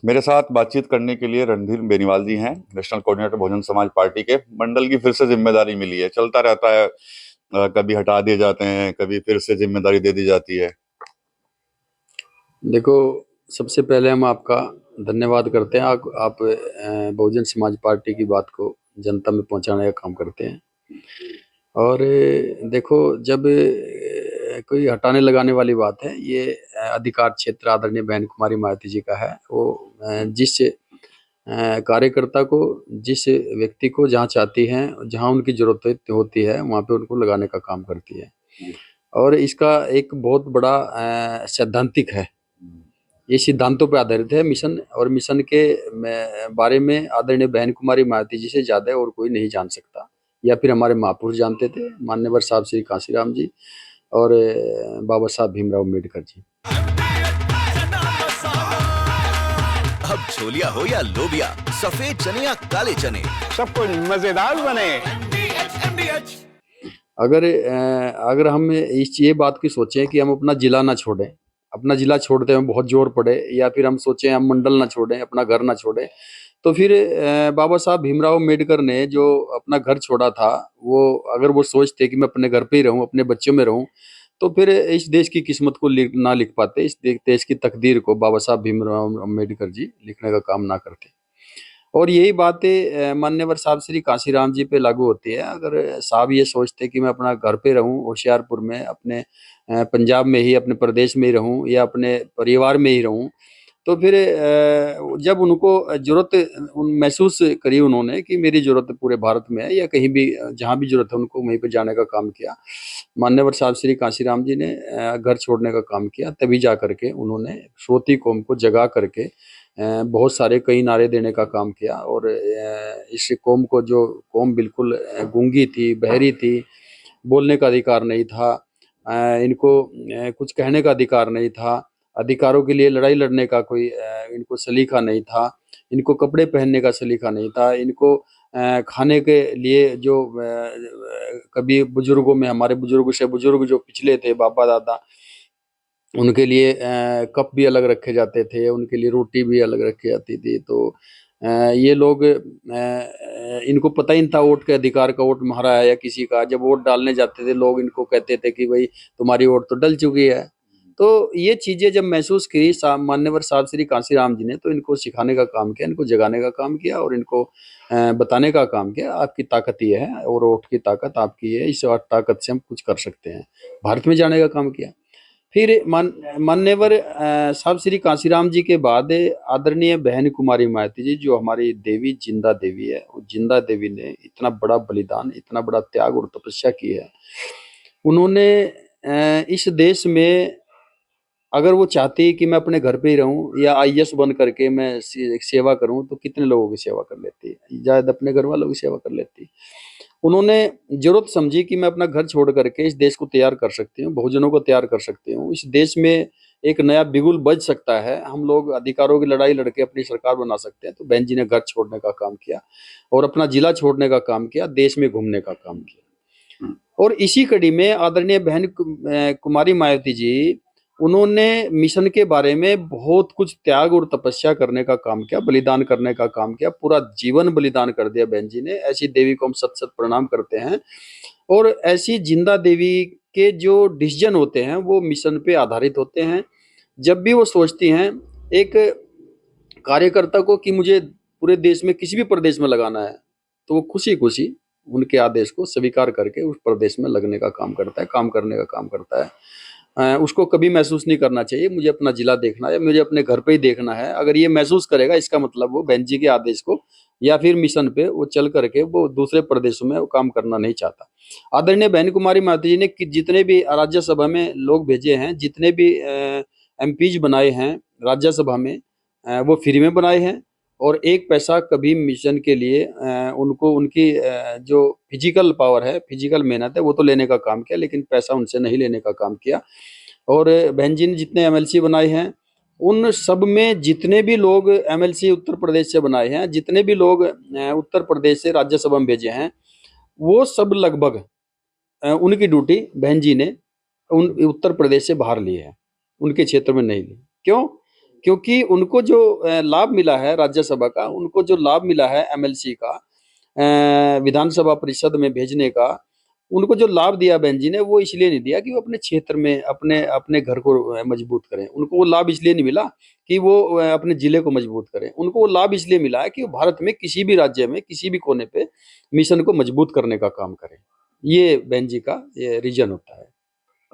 मेरे साथ बातचीत करने के लिए रणधीर बेनीवाल जी हैं, national coordinator Bahujan Samaj party के। मंडल की फिर से जिम्मेदारी मिली है, चलता रहता है। कभी हटा दिए जाते हैं, कभी फिर से जिम्मेदारी दे दी जाती है। देखो, सबसे पहले हम आपका धन्यवाद करते हैं। आप बहुजन समाज पार्टी की बात को जनता में पहुंचाने का काम करते हैं। और देखो, जब कोई हटाने लगाने वाली बात है, ये अधिकार क्षेत्र आदरणीय बहन कुमारी मायावती जी का है। वो जिस कार्यकर्ता को, जिस व्यक्ति को जहाँ चाहती हैं, जहाँ उनकी जरूरत होती है, वहाँ पे उनको लगाने का काम करती है। और इसका एक बहुत बड़ा सैद्धांतिक है। ये सिद्धांतों पर आधारित है मिशन, और मिशन के बारे में आदरणीय बहन कुमारी मायावती जी से ज़्यादा और कोई नहीं जान सकता, या फिर हमारे महापुरुष जानते थे, मान्यवर साहब श्री कांशीराम जी और बाबा साहब भीमराव अम्बेडकर जी। अब छोलिया हो या लोबिया, सफेद चने या काले चने, सब कुछ मजेदार बने। अगर हम ये बात की सोचें कि हम अपना जिला ना छोड़ें, अपना जिला छोड़ते हैं बहुत जोर पड़े, या फिर हम सोचें हम मंडल ना छोड़ें, अपना घर ना छोड़ें, तो फिर बाबा साहब भीमराव अम्बेडकर ने जो अपना घर छोड़ा था, वो अगर वो सोचते कि मैं अपने घर पे ही रहूं, अपने बच्चों में रहूं, तो फिर इस देश की किस्मत को ना लिख पाते, इस देश की तकदीर को बाबा साहब भीमराव अम्बेडकर जी लिखने का काम ना करते। और यही बातें मान्यवर साहब श्री कांशीराम जी पे लागू होती है। अगर साहब ये सोचते कि मैं अपना घर पे रहूं, होशियारपुर में, अपने पंजाब में ही, अपने प्रदेश में ही रहूं, या अपने परिवार में ही रहूं, तो फिर जब उनको ज़रूरत महसूस करी उन्होंने कि मेरी ज़रूरत पूरे भारत में है, या कहीं भी जहाँ भी ज़रूरत है उनको वहीं पे जाने का काम किया। मान्यवर साहब श्री कांशीराम जी ने घर छोड़ने का काम किया, तभी जा करके उन्होंने श्रोती कौम को जगा करके बहुत सारे कई नारे देने का काम किया। और इस कौम को, जो कौम बिल्कुल गूंगी थी, बहरी थी, बोलने का अधिकार नहीं था, इनको कुछ कहने का अधिकार नहीं था, अधिकारों के लिए लड़ाई लड़ने का कोई इनको सलीका नहीं था, इनको कपड़े पहनने का सलीका नहीं था, इनको खाने के लिए जो कभी बुजुर्गों में, हमारे बुजुर्ग से बुजुर्ग जो पिछले थे, बाबा दादा, उनके लिए कप भी अलग रखे जाते थे, उनके लिए रोटी भी अलग रखी जाती थी। तो ये लोग, इनको पता ही नहीं था वोट के अधिकार का, वोट हमारा है या किसी का। जब वोट डालने जाते थे, लोग इनको कहते थे कि भाई तुम्हारी वोट तो डल चुकी है। तो ये चीजें जब महसूस की मान्यवर साहब श्री कांशीराम जी ने, तो इनको सिखाने का काम किया, इनको जगाने का काम किया, और इनको बताने का काम किया, आपकी ताकत ये है, और वोट की ताकत आपकी है, इस ताकत से हम कुछ कर सकते हैं। भारत में जाने का काम किया। फिर मान्यवर साहब श्री कांशीराम जी के बाद आदरणीय बहन कुमारी मायावती जी, जो हमारी देवी, जिंदा देवी है, वो जिंदा देवी ने इतना बड़ा बलिदान, इतना बड़ा त्याग और तपस्या की है। उन्होंने इस देश में, अगर वो चाहती कि मैं अपने घर पे ही रहूं या आईएएस बन करके मैं सेवा करूं, तो कितने लोगों की सेवा कर लेती, शायद अपने घर वालों की सेवा कर लेती। उन्होंने जरूरत समझी कि मैं अपना घर छोड़ करके इस देश को तैयार कर सकती हूँ, बहुजनों को तैयार कर सकती हूँ, इस देश में एक नया बिगुल बज सकता है, हम लोग अधिकारों की लड़ाई लड़के अपनी सरकार बना सकते हैं। तो बहन जी ने घर छोड़ने का काम किया, और अपना जिला छोड़ने का काम किया, देश में घूमने का काम किया। और इसी कड़ी में आदरणीय बहन कुमारी मायावती जी, उन्होंने मिशन के बारे में बहुत कुछ त्याग और तपस्या करने का काम किया, बलिदान करने का काम किया, पूरा जीवन बलिदान कर दिया बहन जी ने। ऐसी देवी को हम सत सत प्रणाम करते हैं। और ऐसी जिंदा देवी के जो डिसीजन होते हैं, वो मिशन पे आधारित होते हैं। जब भी वो सोचती हैं एक कार्यकर्ता को कि मुझे पूरे देश में किसी भी प्रदेश में लगाना है, तो वो खुशी खुशी उनके आदेश को स्वीकार करके उस प्रदेश में लगने का काम करता है, काम करने का काम करता है। उसको कभी महसूस नहीं करना चाहिए मुझे अपना जिला देखना है, मुझे अपने घर पे ही देखना है। अगर ये महसूस करेगा, इसका मतलब वो बहन जी के आदेश को या फिर मिशन पे वो चल करके वो दूसरे प्रदेशों में वो काम करना नहीं चाहता। आदरणीय बहन कुमारी मायावती जी ने जितने भी राज्यसभा में लोग भेजे हैं, जितने भी एमपीज बनाए हैं राज्यसभा में, वो फ्री में बनाए हैं। और एक पैसा कभी मिशन के लिए उनको, उनकी जो फिजिकल पावर है, फिजिकल मेहनत है, वो तो लेने का काम किया, लेकिन पैसा उनसे नहीं लेने का काम किया। और बहन जी ने जितने एमएलसी बनाए हैं, उन सब में जितने भी लोग एमएलसी उत्तर प्रदेश से बनाए हैं, जितने भी लोग उत्तर प्रदेश से राज्यसभा में भेजे हैं, वो सब लगभग उनकी ड्यूटी बहन जी ने उन उत्तर प्रदेश से बाहर ली है, उनके क्षेत्र में नहीं ली। क्यों? क्योंकि उनको जो लाभ मिला है राज्यसभा का, उनको जो लाभ मिला है एमएलसी का, विधानसभा परिषद में भेजने का, उनको जो लाभ दिया बहन जी ने, वो इसलिए नहीं दिया कि वो अपने क्षेत्र में अपने अपने घर को मजबूत करें। उनको वो लाभ इसलिए नहीं मिला कि वो अपने जिले को मजबूत करें। उनको वो लाभ इसलिए मिला है कि वो भारत में किसी भी राज्य में किसी भी कोने पे मिशन को मजबूत करने का काम करें। ये बहन जी का ये रीजन होता है।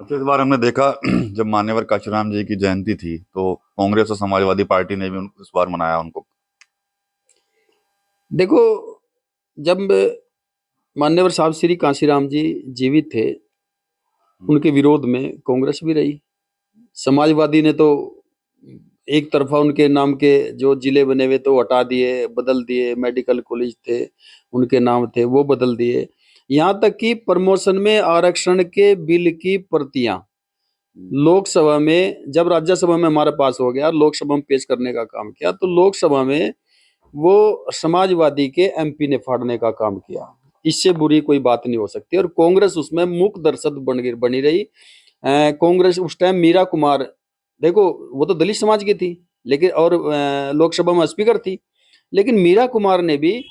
अच्छा, इस बार हमने देखा जब मान्यवर काशीराम जी की जयंती थी तो कांग्रेस और समाजवादी पार्टी ने भी इस बार मनाया उनको। देखो, जब मान्यवर साहब श्री कांशीराम जी जीवित थे, उनके विरोध में कांग्रेस भी रही। समाजवादी ने तो एक तरफा उनके नाम के जो जिले बने हुए तो हटा दिए, बदल दिए, मेडिकल कॉलेज थे उनके नाम थे वो बदल दिए। यहाँ तक कि प्रमोशन में आरक्षण के बिल की प्रतियां लोकसभा में, जब राज्यसभा में हमारे पास हो गया, लोकसभा में पेश करने का काम किया, तो लोकसभा में वो समाजवादी के एमपी ने फाड़ने का काम किया। इससे बुरी कोई बात नहीं हो सकती। और कांग्रेस उसमें मूक दर्शक बनी रही। कांग्रेस उस टाइम मीरा कुमार, देखो वो तो दलित समाज की थी, लेकिन और लोकसभा में स्पीकर थी, लेकिन मीरा कुमार ने भी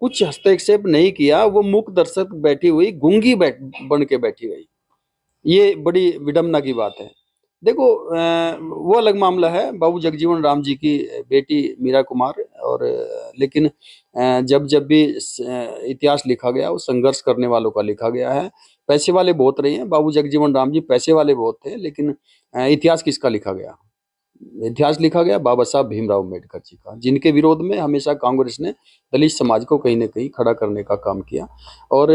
कुछ हस्तक्षेप नहीं किया। वो मूक दर्शक बैठी हुई, गूंगी बन के बैठी रही। ये बड़ी विडम्बना की बात है। देखो, वो अलग मामला है, बाबू जगजीवन राम जी की बेटी मीरा कुमार। और लेकिन जब जब भी इतिहास लिखा गया, वो संघर्ष करने वालों का लिखा गया है। पैसे वाले बहुत रहे हैं, बाबू जगजीवन राम जी पैसे वाले बहुत थे, लेकिन इतिहास किसका लिखा गया? इतिहास लिखा गया बाबा साहब भीमराव अम्बेडकर जी का, जिनके विरोध में हमेशा कांग्रेस ने दलित समाज को कहीं ना कहीं खड़ा करने का काम किया। और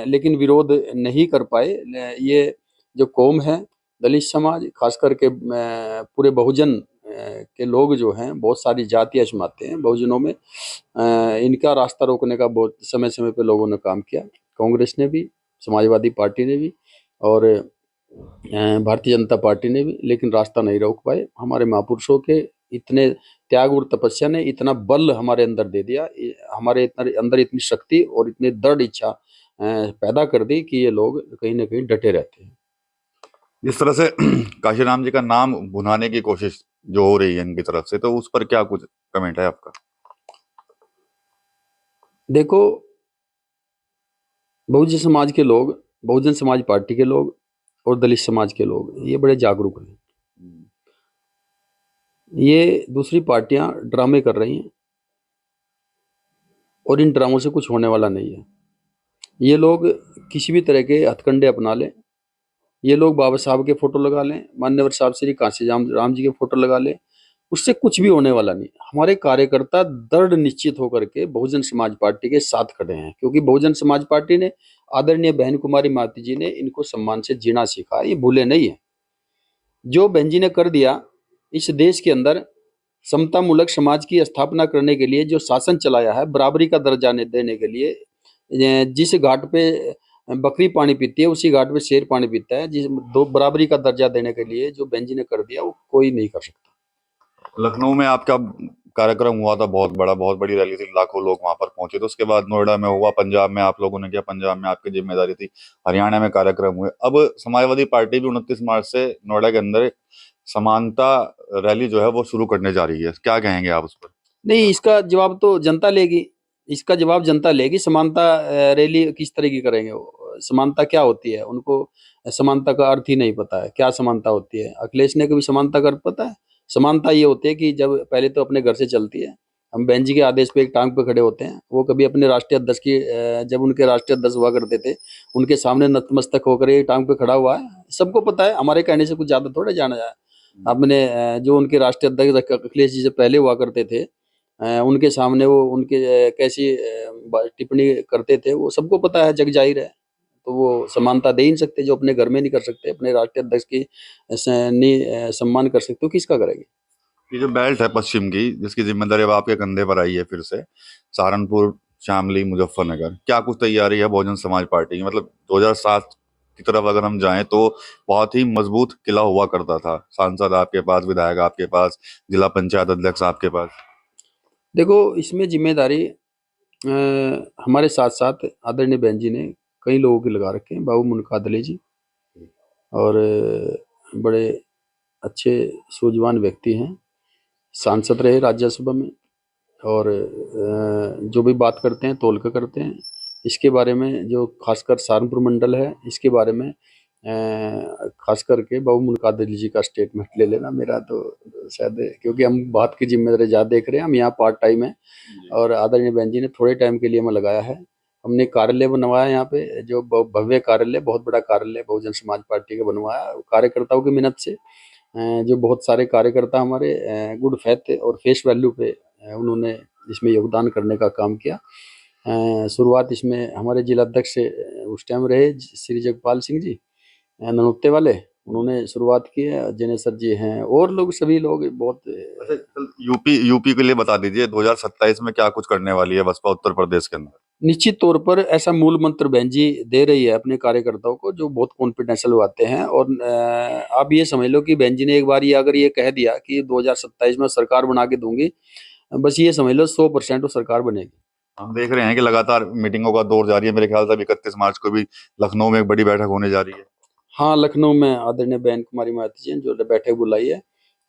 लेकिन विरोध नहीं कर पाए। ये जो कौम है, दलित समाज, खास करके पूरे बहुजन के लोग जो हैं, बहुत सारी जातियां समाते हैं बहुजनों में, इनका रास्ता रोकने का बहुत समय समय पे लोगों ने काम किया। कांग्रेस ने भी, समाजवादी पार्टी ने भी, और भारतीय जनता पार्टी ने भी, लेकिन रास्ता नहीं रोक पाए। हमारे महापुरुषों के इतने त्याग और तपस्या ने इतना बल हमारे अंदर दे दिया, हमारे अंदर इतनी शक्ति और इतनी दृढ़ इच्छा पैदा कर दी कि ये लोग कहीं ना कहीं डटे रहते हैं। इस तरह से काशीराम जी का नाम भुनाने की कोशिश जो हो रही है इनकी तरफ से, तो उस पर क्या कुछ कमेंट है आपका? देखो, बहुजन समाज के लोग, बहुजन समाज पार्टी के लोग और दलित समाज के लोग, ये बड़े जागरूक हैं। ये दूसरी पार्टियां ड्रामे कर रही हैं और इन ड्रामों से कुछ होने वाला नहीं है। ये लोग किसी भी तरह के हथकंडे अपना लें, ये लोग बाबा साहब के फोटो लगा लें, मान्यवर साहब श्री कांशी राम जी के फोटो लगा लें, उससे कुछ भी होने वाला नहीं। हमारे कार्यकर्ता दृढ़ निश्चित होकर के बहुजन समाज पार्टी के साथ खड़े हैं, क्योंकि बहुजन समाज पार्टी ने, आदरणीय बहन कुमारी माती जी ने इनको सम्मान से जीना सिखाया, ये भूले नहीं है। जो बहन जी ने कर दिया इस देश के अंदर, समता मूलक समाज की स्थापना करने के लिए जो शासन चलाया है, बराबरी का दर्जा देने के लिए, जिस घाट पे बकरी पानी पीती है उसी घाट पे शेर पानी पीता है, जिस दो बराबरी का दर्जा देने के लिए जो बहन जी ने कर दिया, वो कोई नहीं कर सकता। लखनऊ में आपका कार्यक्रम हुआ था, बहुत बड़ा, बहुत बड़ी रैली थी, लाखों लोग वहां पर पहुंचे। तो उसके बाद नोएडा में हुआ, पंजाब में आप लोगों ने किया, पंजाब में आपकी जिम्मेदारी थी, हरियाणा में कार्यक्रम हुए। अब समाजवादी पार्टी भी 29 मार्च से नोएडा के अंदर समानता रैली जो है वो शुरू करने जा रही है, क्या कहेंगे आप उस पर? नहीं, इसका जवाब तो जनता लेगी। इसका जवाब जनता लेगी। समानता रैली किस तरह की करेंगे? वो समानता क्या होती है, उनको समानता का अर्थ ही नहीं पता है। क्या समानता होती है? अखिलेश ने कभी समानता का अर्थ पता है? समानता ये होती है कि जब पहले तो अपने घर से चलती है, हम बहन जी के आदेश पे एक टांग पे खड़े होते हैं। वो कभी अपने राष्ट्रीय अध्यक्ष की, जब उनके राष्ट्रीय अध्यक्ष हुआ करते थे, उनके सामने नतमस्तक होकर ये टांग पे खड़ा हुआ है। सबको पता है, हमारे कहने से कुछ ज्यादा थोड़ा जाना जाए। आपने जो उनके राष्ट्रीय अध्यक्ष अखिलेश जी से पहले हुआ करते थे, उनके सामने वो उनके कैसी टिप्पणी करते थे, वो सबको पता है, जग जाहिर है। तो वो समानता दे ही नहीं सकते। जो अपने घर में नहीं कर सकते, अपने राष्ट्रीय अध्यक्ष की नहीं सम्मान कर सकते, तो किसका करेंगे? ये जो बेल्ट है पश्चिम की, जिसकी जिम्मेदारी अब आपके कंधे पर आई है फिर से, सहारनपुर, शामली, मुजफ्फरनगर, क्या कुछ तैयारी है बहुजन समाज पार्टी की? मतलब 2007 की तरफ अगर हम जाएं तो बहुत ही मजबूत किला हुआ करता था, सांसद आपके पास, विधायक आपके पास, जिला पंचायत अध्यक्ष आपके पास। देखो, इसमें जिम्मेदारी हमारे साथ साथ आदरणीय बहन जी ने कई लोगों के लगा रखे हैं। बाबू मुनकादले जी, और बड़े अच्छे सूझवान व्यक्ति हैं। सांसद रहे राज्यसभा में, और जो भी बात करते हैं तोल कर करते हैं। इसके बारे में जो खासकर सहारनपुर मंडल है, इसके बारे में खास करके बाबू मुनकादिर जी का स्टेटमेंट ले लेना। मेरा तो शायद, क्योंकि हम बात की जिम्मेदारी ज़्यादा देख रहे हैं, हम यहाँ पार्ट टाइम है और आदरणीय बहन जी ने थोड़े टाइम के लिए हमें लगाया है। हमने कार्यालय बनवाया यहाँ पे, जो भव्य कार्यालय, बहुत बड़ा कार्यालय बहुजन समाज पार्टी का बनवाया कार्यकर्ताओं की मेहनत से। जो बहुत सारे कार्यकर्ता हमारे गुड फेथ और फेस वैल्यू पे उन्होंने इसमें योगदान करने का काम किया। शुरुआत इसमें हमारे जिला अध्यक्ष उस टाइम रहे श्री जगपाल सिंह जी ननुत्ते वाले, उन्होंने शुरुआत की है। जिनेसर जी हैं और लोग, सभी लोग बहुत। अच्छा, यूपी के लिए बता दीजिए 2027 में क्या कुछ करने वाली है बसपा उत्तर प्रदेश के अंदर। निश्चित तौर पर ऐसा मूल मंत्र बहन जी दे रही है अपने कार्यकर्ताओं को, जो बहुत कॉन्फिडेंशियल बातें हैं। और आप ये समझ लो कि बहन जी ने एक बार ये अगर ये कह दिया कि 2027 में सरकार बना के दूंगी, बस ये समझ लो 100% वो सरकार बनेगी। हम देख रहे हैं कि लगातार मीटिंगों का दौर जारी है। मेरे ख्याल से 31 मार्च को भी लखनऊ में एक बड़ी बैठक होने जा रही है। हाँ, लखनऊ में आदरणीय बहन कुमारी मायावती जी ने जो बैठक बुलाई है,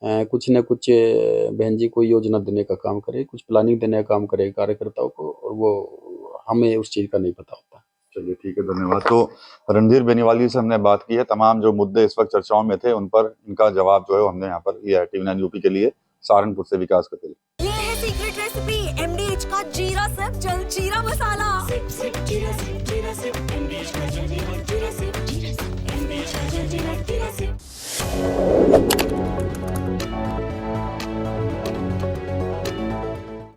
कुछ न कुछ बहन जी को योजना देने का काम करे, कुछ प्लानिंग देने का काम करे कार्यकर्ताओं को, और वो हमें उस चीज़ का नहीं पता होता। चलिए ठीक है, धन्यवाद। तो रणधीर बेनीवाल से हमने बात की है। तमाम जो मुद्दे इस वक्त चर्चाओं में थे उन पर इनका जवाब जो है वो हमने यहाँ पर लिया है। TV9 यूपी के लिए सहारनपुर से विकास कपिल। ये है सीक्रेट रेसिपी MDH का जीरा सिर्फ जलजीरा मसाला।